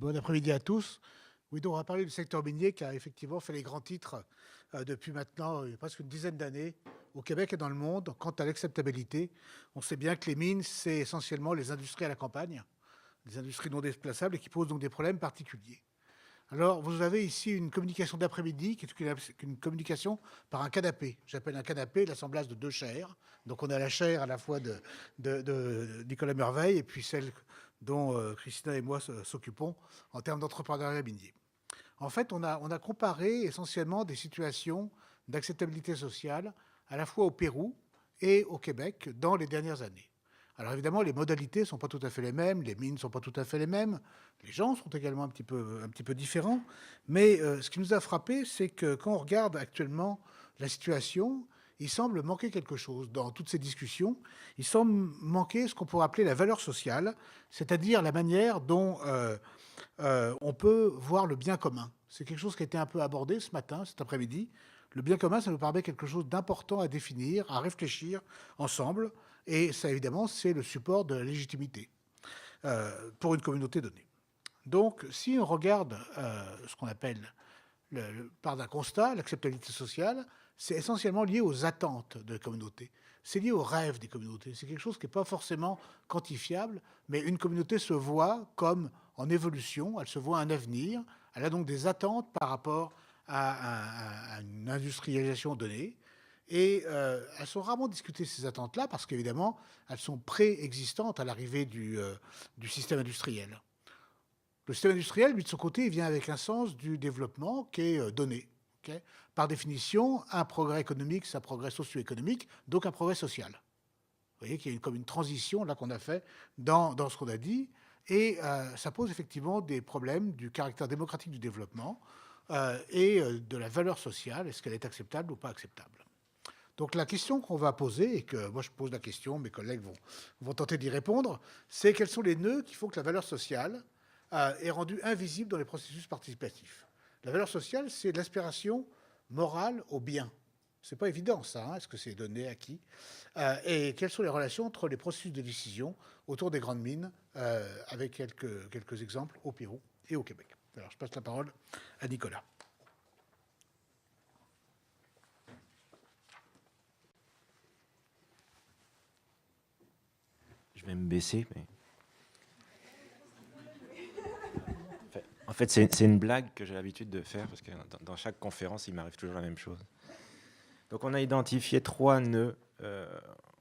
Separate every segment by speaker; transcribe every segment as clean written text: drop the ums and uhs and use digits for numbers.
Speaker 1: Bon après-midi à tous. Oui, donc on va parler du secteur minier qui a effectivement fait les grands titres depuis maintenant presque une dizaine d'années au Québec et dans le monde. Quant à l'acceptabilité, on sait bien que les mines, c'est essentiellement les industries à la campagne, des industries non déplaçables et qui posent donc des problèmes particuliers. Alors, vous avez ici une communication d'après-midi qui est une communication par un canapé. J'appelle un canapé l'assemblage de deux chairs. Donc, on a la chaire à la fois de Nicolas Merveille et puis celle dont Christina et moi s'occupons en termes d'entrepreneuriat minier. En fait, on a comparé essentiellement des situations d'acceptabilité sociale à la fois au Pérou et au Québec dans les dernières années. Alors évidemment, les modalités ne sont pas tout à fait les mêmes, les mines ne sont pas tout à fait les mêmes, les gens sont également un petit peu différents, mais ce qui nous a frappé, c'est que quand on regarde actuellement la situation, il semble manquer quelque chose dans toutes ces discussions. Il semble manquer ce qu'on pourrait appeler la valeur sociale, c'est-à-dire la manière dont on peut voir le bien commun. C'est quelque chose qui a été un peu abordé ce matin, cet après-midi. Le bien commun, ça nous paraît quelque chose d'important à définir, à réfléchir ensemble. Et ça, évidemment, c'est le support de la légitimité pour une communauté donnée. Donc, si on regarde ce qu'on appelle, par d'un constat, l'acceptabilité sociale, c'est essentiellement lié aux attentes de la communauté. C'est lié aux rêves des communautés. C'est quelque chose qui n'est pas forcément quantifiable, mais une communauté se voit comme en évolution, elle se voit un avenir, elle a donc des attentes par rapport à une industrialisation donnée. Et elles sont rarement discutées, ces attentes-là, parce qu'évidemment, elles sont préexistantes à l'arrivée du système industriel. Le système industriel, lui, de son côté, il vient avec un sens du développement qui est donné. Okay. Par définition, un progrès économique, c'est un progrès socio-économique, donc un progrès social. Vous voyez qu'il y a comme une transition là qu'on a fait dans ce qu'on a dit, et ça pose effectivement des problèmes du caractère démocratique du développement et de la valeur sociale, est-ce qu'elle est acceptable ou pas acceptable. Donc la question qu'on va poser, et que moi je pose la question, mes collègues vont tenter d'y répondre, c'est quels sont les nœuds qui font que la valeur sociale est rendue invisible dans les processus participatifs. La valeur sociale, c'est l'aspiration morale au bien. C'est pas évident ça, hein. Est-ce que c'est donné à qui et quelles sont les relations entre les processus de décision autour des grandes mines, avec quelques exemples au Pérou et au Québec. Alors je passe la parole à Nicolas.
Speaker 2: Je vais me baisser. Mais... En fait, c'est une blague que j'ai l'habitude de faire parce que dans chaque conférence, il m'arrive toujours la même chose. Donc, on a identifié 3 nœuds.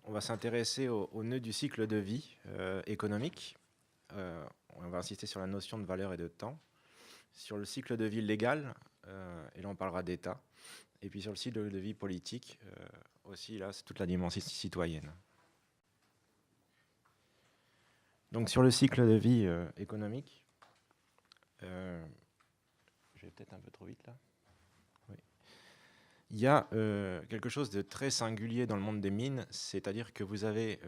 Speaker 2: On va s'intéresser aux nœuds du cycle de vie économique. On va insister sur la notion de valeur et de temps. Sur le cycle de vie légal, et là, on parlera d'État. Et puis sur le cycle de vie politique, aussi, là, c'est toute la dimension citoyenne. Donc, sur le cycle de vie économique, je vais peut-être un peu trop vite là. Oui. Il y a quelque chose de très singulier dans le monde des mines, c'est-à-dire que vous avez,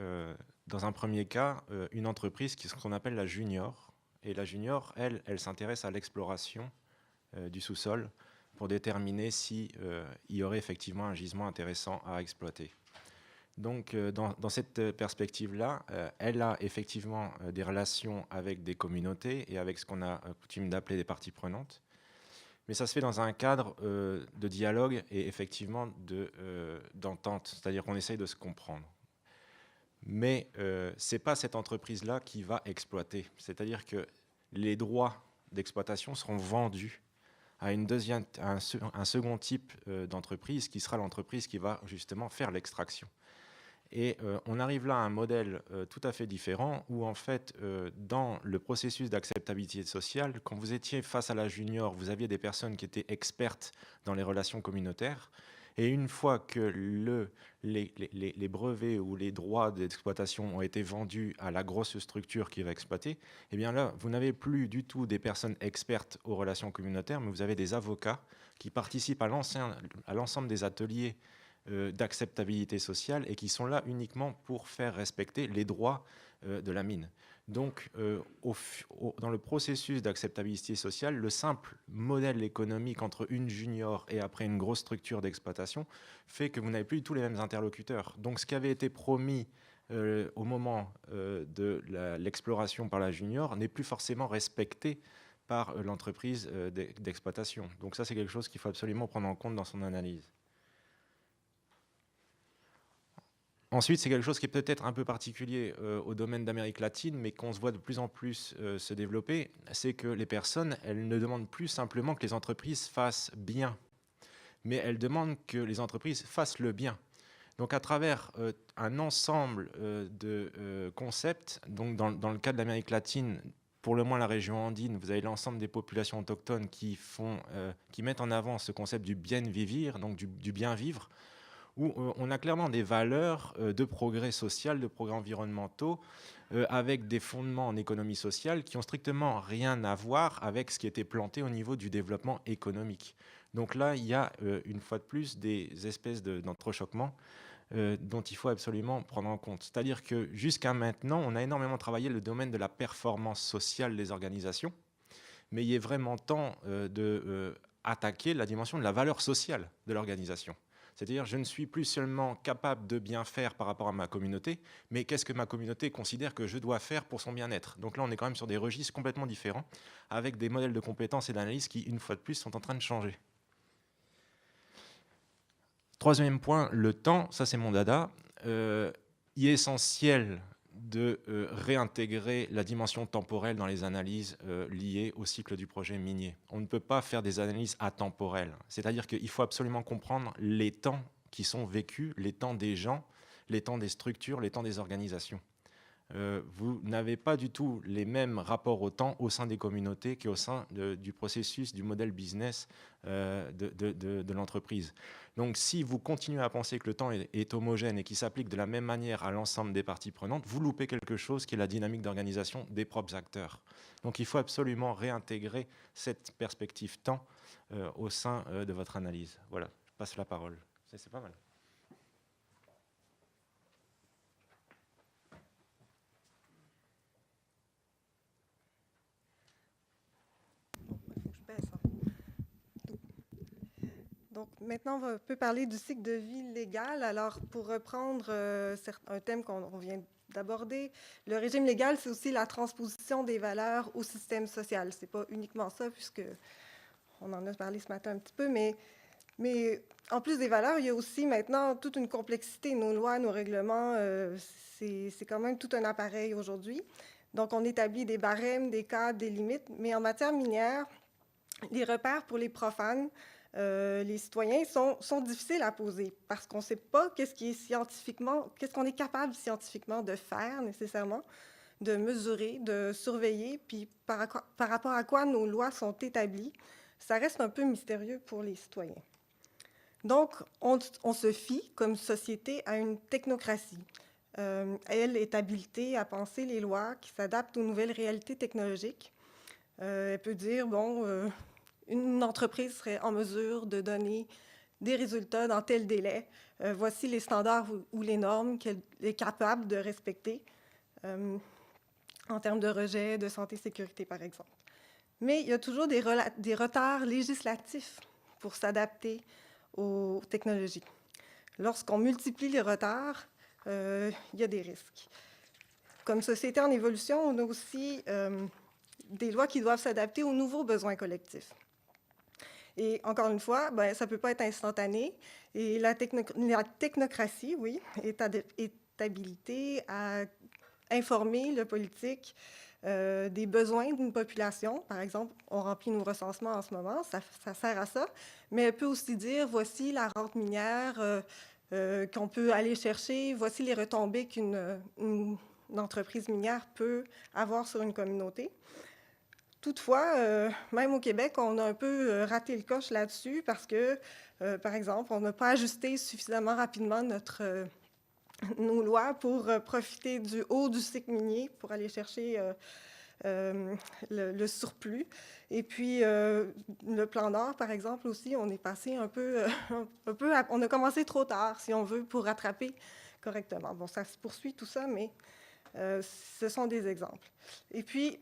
Speaker 2: dans un premier cas, une entreprise qui est ce qu'on appelle la junior. Et la junior, elle s'intéresse à l'exploration du sous-sol pour déterminer s'il y aurait effectivement un gisement intéressant à exploiter. Donc, dans cette perspective-là, elle a effectivement des relations avec des communautés et avec ce qu'on a coutume d'appeler des parties prenantes. Mais ça se fait dans un cadre de dialogue et effectivement d'entente, c'est-à-dire qu'on essaye de se comprendre. Mais ce n'est pas cette entreprise-là qui va exploiter. C'est-à-dire que les droits d'exploitation seront vendus à un second type d'entreprise qui sera l'entreprise qui va justement faire l'extraction. Et on arrive là à un modèle tout à fait différent où, en fait, dans le processus d'acceptabilité sociale, quand vous étiez face à la junior, vous aviez des personnes qui étaient expertes dans les relations communautaires. Et une fois que les brevets ou les droits d'exploitation ont été vendus à la grosse structure qui va exploiter, eh bien là, vous n'avez plus du tout des personnes expertes aux relations communautaires, mais vous avez des avocats qui participent à l'ensemble des ateliers d'acceptabilité sociale et qui sont là uniquement pour faire respecter les droits de la mine. Donc, dans le processus d'acceptabilité sociale, le simple modèle économique entre une junior et après une grosse structure d'exploitation fait que vous n'avez plus du tout les mêmes interlocuteurs. Donc, ce qui avait été promis au moment de l'exploration par la junior n'est plus forcément respecté par l'entreprise d'exploitation. Donc ça, c'est quelque chose qu'il faut absolument prendre en compte dans son analyse. Ensuite, c'est quelque chose qui est peut-être un peu particulier au domaine d'Amérique latine, mais qu'on se voit de plus en plus se développer, c'est que les personnes, elles ne demandent plus simplement que les entreprises fassent bien, mais elles demandent que les entreprises fassent le bien. Donc à travers un ensemble de concepts, donc dans le cas de l'Amérique latine, pour le moins la région andine, vous avez l'ensemble des populations autochtones qui mettent en avant ce concept du bien vivir, donc du bien vivre, où on a clairement des valeurs de progrès social, de progrès environnementaux, avec des fondements en économie sociale qui ont strictement rien à voir avec ce qui était planté au niveau du développement économique. Donc là, il y a une fois de plus des espèces d'entrechoquements dont il faut absolument prendre en compte. C'est-à-dire que jusqu'à maintenant, on a énormément travaillé le domaine de la performance sociale des organisations, mais il est vraiment temps d'attaquer la dimension de la valeur sociale de l'organisation. C'est-à-dire, je ne suis plus seulement capable de bien faire par rapport à ma communauté, mais qu'est-ce que ma communauté considère que je dois faire pour son bien-être? Donc là, on est quand même sur des registres complètement différents, avec des modèles de compétences et d'analyse qui, une fois de plus, sont en train de changer. Troisième point, le temps, ça c'est mon dada. Il est essentiel de réintégrer la dimension temporelle dans les analyses liées au cycle du projet minier. On ne peut pas faire des analyses atemporelles, c'est-à-dire qu'il faut absolument comprendre les temps qui sont vécus, les temps des gens, les temps des structures, les temps des organisations. Vous n'avez pas du tout les mêmes rapports au temps au sein des communautés qu'au sein du processus, du modèle business de l'entreprise. Donc si vous continuez à penser que le temps est homogène et qu'il s'applique de la même manière à l'ensemble des parties prenantes, vous loupez quelque chose qui est la dynamique d'organisation des propres acteurs. Donc il faut absolument réintégrer cette perspective temps au sein de votre analyse. Voilà, je passe la parole. C'est pas mal.
Speaker 3: Donc, maintenant, on peut parler du cycle de vie légal. Alors, pour reprendre un thème qu'on vient d'aborder, le régime légal, c'est aussi la transposition des valeurs au système social. Ce n'est pas uniquement ça, puisqu'on en a parlé ce matin un petit peu, mais en plus des valeurs, il y a aussi maintenant toute une complexité. Nos lois, nos règlements, c'est quand même tout un appareil aujourd'hui. Donc, on établit des barèmes, des cadres, des limites, mais en matière minière, les repères pour les profanes, les citoyens sont difficiles à poser parce qu'on ne sait pas qu'est-ce qu'on est capable scientifiquement de faire nécessairement, de mesurer, de surveiller, puis par rapport à quoi nos lois sont établies. Ça reste un peu mystérieux pour les citoyens. Donc, on se fie comme société à une technocratie. Elle est habilitée à penser les lois qui s'adaptent aux nouvelles réalités technologiques. Elle peut dire, bon, une entreprise serait en mesure de donner des résultats dans tel délai. Voici les standards ou les normes qu'elle est capable de respecter en termes de rejet, de santé, sécurité, par exemple. Mais il y a toujours des retards législatifs pour s'adapter aux technologies. Lorsqu'on multiplie les retards, il y a des risques. Comme société en évolution, on a aussi des lois qui doivent s'adapter aux nouveaux besoins collectifs. Et encore une fois, ça ne peut pas être instantané. Et la technocratie, oui, est habilitée à informer le politique des besoins d'une population. Par exemple, on remplit nos recensements en ce moment, ça sert à ça. Mais elle peut aussi dire, voici la rente minière qu'on peut aller chercher, voici les retombées qu'une entreprise minière peut avoir sur une communauté. Toutefois, même au Québec, on a un peu raté le coche là-dessus parce que, par exemple, on n'a pas ajusté suffisamment rapidement nos lois pour profiter du haut du cycle minier, pour aller chercher le surplus. Et puis, le plan Nord, par exemple, aussi, on est passé on a commencé trop tard, si on veut, pour rattraper correctement. Bon, ça se poursuit tout ça, mais ce sont des exemples. Et puis,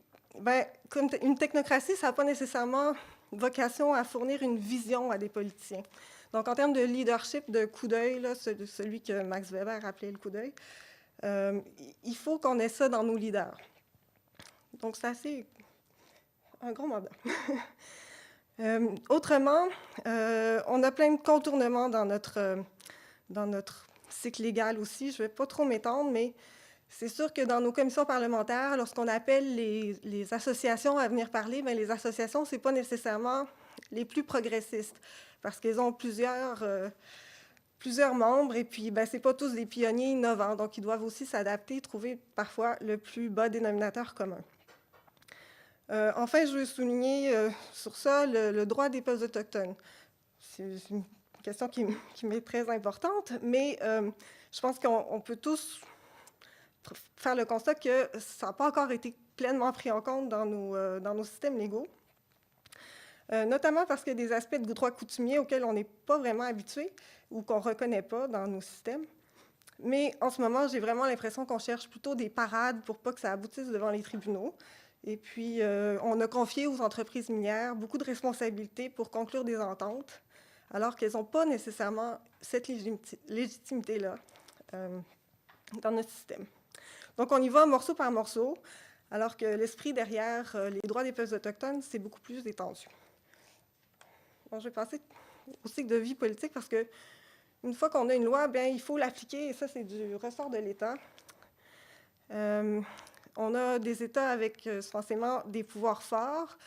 Speaker 3: comme une technocratie, ça n'a pas nécessairement vocation à fournir une vision à des politiciens. Donc, en termes de leadership, de coup d'œil, celui que Max Weber appelait le coup d'œil, il faut qu'on ait ça dans nos leaders. Donc, c'est assez un gros mandat. Autrement, on a plein de contournements dans notre cycle légal aussi. Je ne vais pas trop m'étendre, mais c'est sûr que dans nos commissions parlementaires, lorsqu'on appelle les associations à venir parler, bien, les associations, ce n'est pas nécessairement les plus progressistes, parce qu'elles ont plusieurs membres, et puis ce n'est pas tous des pionniers innovants, donc ils doivent aussi s'adapter, trouver parfois le plus bas dénominateur commun. Enfin, je veux souligner sur ça le droit des peuples autochtones. C'est une question qui m'est très importante, mais je pense qu'on peut tous faire le constat que ça n'a pas encore été pleinement pris en compte dans nos systèmes légaux, notamment parce qu'il y a des aspects de droit coutumier auxquels on n'est pas vraiment habitué ou qu'on ne reconnaît pas dans nos systèmes. Mais en ce moment, j'ai vraiment l'impression qu'on cherche plutôt des parades pour pas que ça aboutisse devant les tribunaux. Et puis, on a confié aux entreprises minières beaucoup de responsabilités pour conclure des ententes, alors qu'elles n'ont pas nécessairement cette légitimité-là dans notre système. Donc, on y va morceau par morceau, alors que l'esprit derrière les droits des peuples autochtones, c'est beaucoup plus étendu. Bon, je vais passer au cycle de vie politique parce que une fois qu'on a une loi, bien, il faut l'appliquer, et ça, c'est du ressort de l'État. On a des États avec forcément des pouvoirs forts,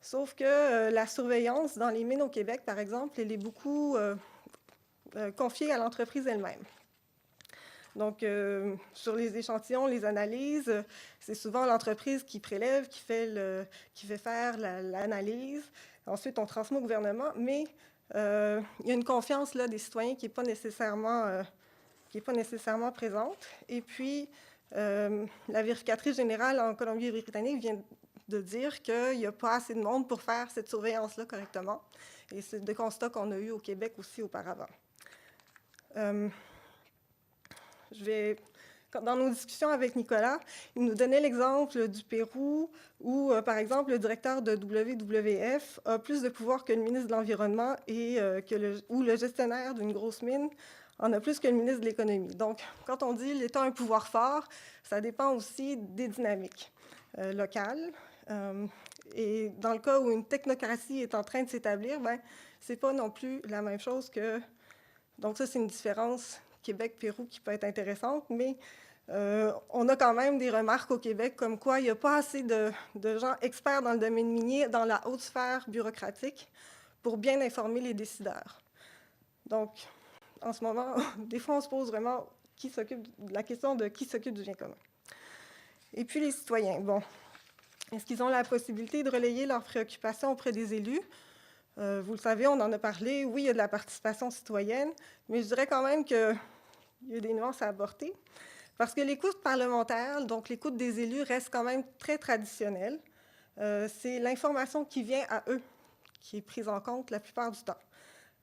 Speaker 3: sauf que la surveillance dans les mines au Québec, par exemple, elle est beaucoup confiée à l'entreprise elle-même. Donc, sur les échantillons, les analyses, c'est souvent l'entreprise qui prélève, qui fait faire l'analyse. Ensuite, on transmet au gouvernement, mais il y a une confiance là, des citoyens qui n'est pas nécessairement présente. Et puis, la vérificatrice générale en Colombie-Britannique vient de dire qu'il n'y a pas assez de monde pour faire cette surveillance-là correctement. Et c'est des constats qu'on a eus au Québec aussi auparavant. Dans nos discussions avec Nicolas, il nous donnait l'exemple du Pérou où, par exemple, le directeur de WWF a plus de pouvoir que le ministre de l'Environnement ou le gestionnaire d'une grosse mine en a plus que le ministre de l'Économie. Donc, quand on dit l'État a un pouvoir fort, ça dépend aussi des dynamiques locales. Et dans le cas où une technocratie est en train de s'établir, ce n'est pas non plus la même chose que... Donc ça, c'est une différence Québec-Pérou qui peut être intéressante, mais on a quand même des remarques au Québec comme quoi il n'y a pas assez de gens experts dans le domaine minier, dans la haute sphère bureaucratique, pour bien informer les décideurs. Donc, en ce moment, des fois, on se pose vraiment la question de qui s'occupe du bien commun. Et puis, les citoyens. Bon, est-ce qu'ils ont la possibilité de relayer leurs préoccupations auprès des élus? Vous le savez, on en a parlé. Oui, il y a de la participation citoyenne, mais je dirais quand même qu'il y a des nuances à apporter. Parce que l'écoute parlementaire, donc l'écoute des élus, reste quand même très traditionnelle. C'est l'information qui vient à eux qui est prise en compte la plupart du temps.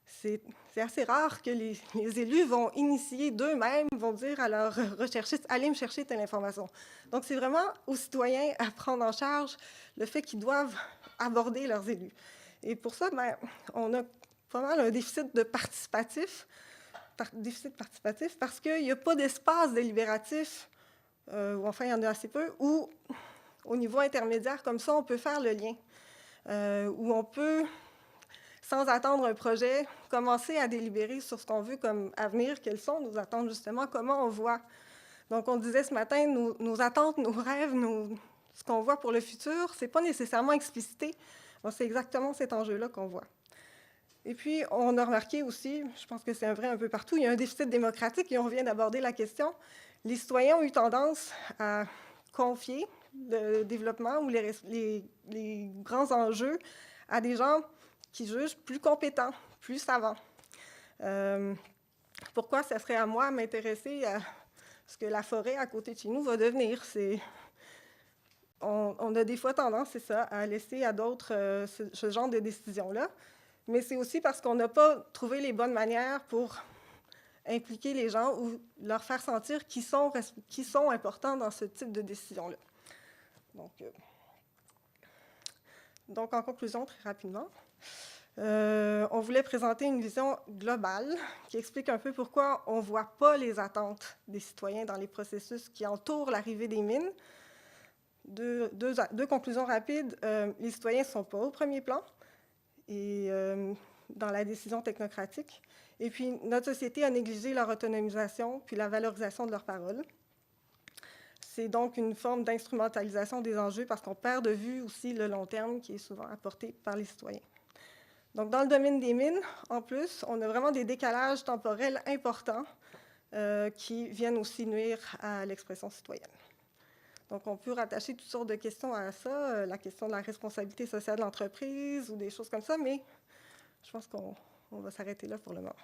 Speaker 3: C'est assez rare que les élus vont initier d'eux-mêmes, vont dire à leurs recherchistes « allez me chercher telle information ». Donc, c'est vraiment aux citoyens à prendre en charge le fait qu'ils doivent aborder leurs élus. Et pour ça, on a pas mal un déficit participatif parce qu'il n'y a pas d'espace délibératif, ou enfin, il y en a assez peu, où, au niveau intermédiaire, comme ça, on peut faire le lien, où on peut, sans attendre un projet, commencer à délibérer sur ce qu'on veut comme avenir, quelles sont nos attentes, justement, comment on voit. Donc, on disait ce matin, nos attentes, nos rêves, ce qu'on voit pour le futur, ce n'est pas nécessairement explicité. Bon, c'est exactement cet enjeu-là qu'on voit. Et puis, on a remarqué aussi, je pense que c'est vrai un peu partout, il y a un déficit démocratique, et on vient d'aborder la question. Les citoyens ont eu tendance à confier le développement ou les grands enjeux à des gens qui jugent plus compétents, plus savants. Pourquoi ça serait à moi de m'intéresser à ce que la forêt à côté de chez nous va devenir? On a des fois tendance, c'est ça, à laisser à d'autres ce genre de décisions-là. Mais c'est aussi parce qu'on n'a pas trouvé les bonnes manières pour impliquer les gens ou leur faire sentir qu'ils sont importants dans ce type de décision-là. Donc, en conclusion, très rapidement, on voulait présenter une vision globale qui explique un peu pourquoi on ne voit pas les attentes des citoyens dans les processus qui entourent l'arrivée des mines. deux conclusions rapides. Les citoyens ne sont pas au premier plan et dans la décision technocratique. Et puis, notre société a négligé leur autonomisation puis la valorisation de leurs paroles. C'est donc une forme d'instrumentalisation des enjeux parce qu'on perd de vue aussi le long terme qui est souvent apporté par les citoyens. Donc, dans le domaine des mines, en plus, on a vraiment des décalages temporels importants qui viennent aussi nuire à l'expression citoyenne. Donc, on peut rattacher toutes sortes de questions à ça, la question de la responsabilité sociale de l'entreprise ou des choses comme ça, mais je pense qu'on va s'arrêter là pour le moment.